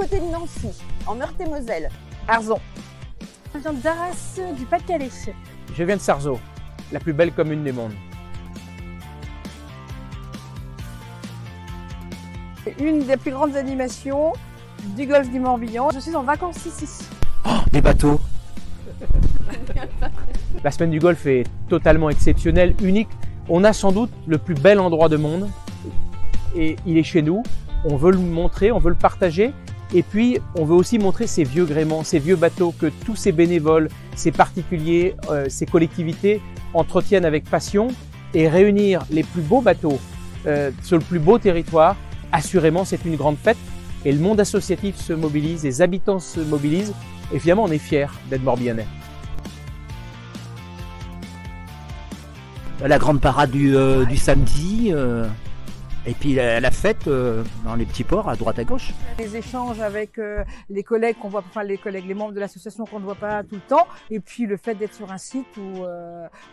côté de Nancy, en Meurthe-et-Moselle. Arzon. Je viens d'Arras, du Pas-de-Calais. Je viens de Sarzeau, la plus belle commune du monde. Une des plus grandes animations du golfe du Morbihan. Je suis en vacances ici. Oh, les bateaux. La semaine du golf est totalement exceptionnelle, unique. On a sans doute le plus bel endroit du monde et il est chez nous. On veut le montrer, on veut le partager. Et puis, on veut aussi montrer ces vieux gréements, ces vieux bateaux que tous ces bénévoles, ces particuliers, ces collectivités entretiennent avec passion et réunir les plus beaux bateaux sur le plus beau territoire. Assurément, c'est une grande fête et le monde associatif se mobilise, les habitants se mobilisent et finalement, on est fiers d'être Morbihanais. La grande parade du samedi, et puis la fête dans les petits ports à droite à gauche. Les échanges avec les collègues qu'on voit, enfin les membres de l'association qu'on ne voit pas tout le temps, et puis le fait d'être sur un site où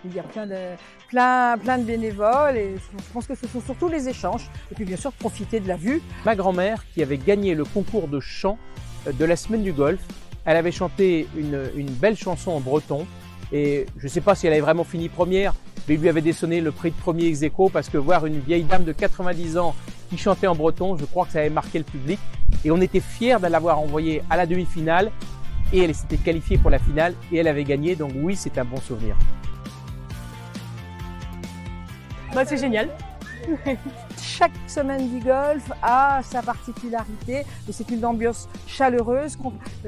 il y a plein de bénévoles, et je pense que ce sont surtout les échanges, et puis bien sûr profiter de la vue. Ma grand-mère qui avait gagné le concours de chant de la semaine du golf, elle avait chanté une belle chanson en breton, et je ne sais pas si elle avait vraiment fini première, mais il lui avait décerné le prix de premier ex-aequo parce que voir une vieille dame de 90 ans qui chantait en breton, je crois que ça avait marqué le public. Et on était fiers de l'avoir envoyée à la demi-finale et elle s'était qualifiée pour la finale et elle avait gagné. Donc oui, c'est un bon souvenir. C'est génial. Chaque semaine du golf a sa particularité, et c'est une ambiance chaleureuse,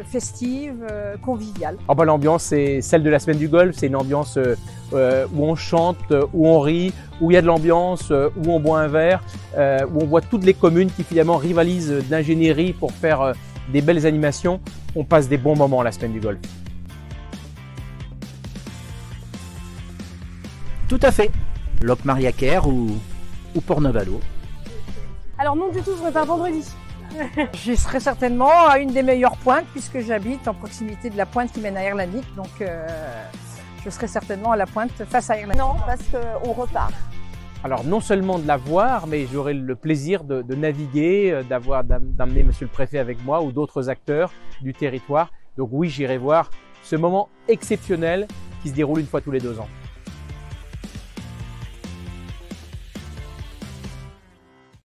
festive, conviviale. Oh bah, l'ambiance, c'est celle de la semaine du golf, c'est une ambiance où on chante, où on rit, où il y a de l'ambiance, où on boit un verre, où on voit toutes les communes qui finalement rivalisent d'ingénierie pour faire des belles animations. On passe des bons moments la semaine du golf. Tout à fait. Locmariaquer ou Port-Neuf-Valo. Alors non du tout, je repars vendredi. Je serai certainement à une des meilleures pointes puisque j'habite en proximité de la pointe qui mène à Erlanich, donc je serai certainement à la pointe face à Erlanich. Non, parce qu'on repart. Alors non seulement de la voir, mais j'aurai le plaisir de naviguer, d'amener Monsieur le Préfet avec moi ou d'autres acteurs du territoire. Donc oui, j'irai voir ce moment exceptionnel qui se déroule une fois tous les 2 ans.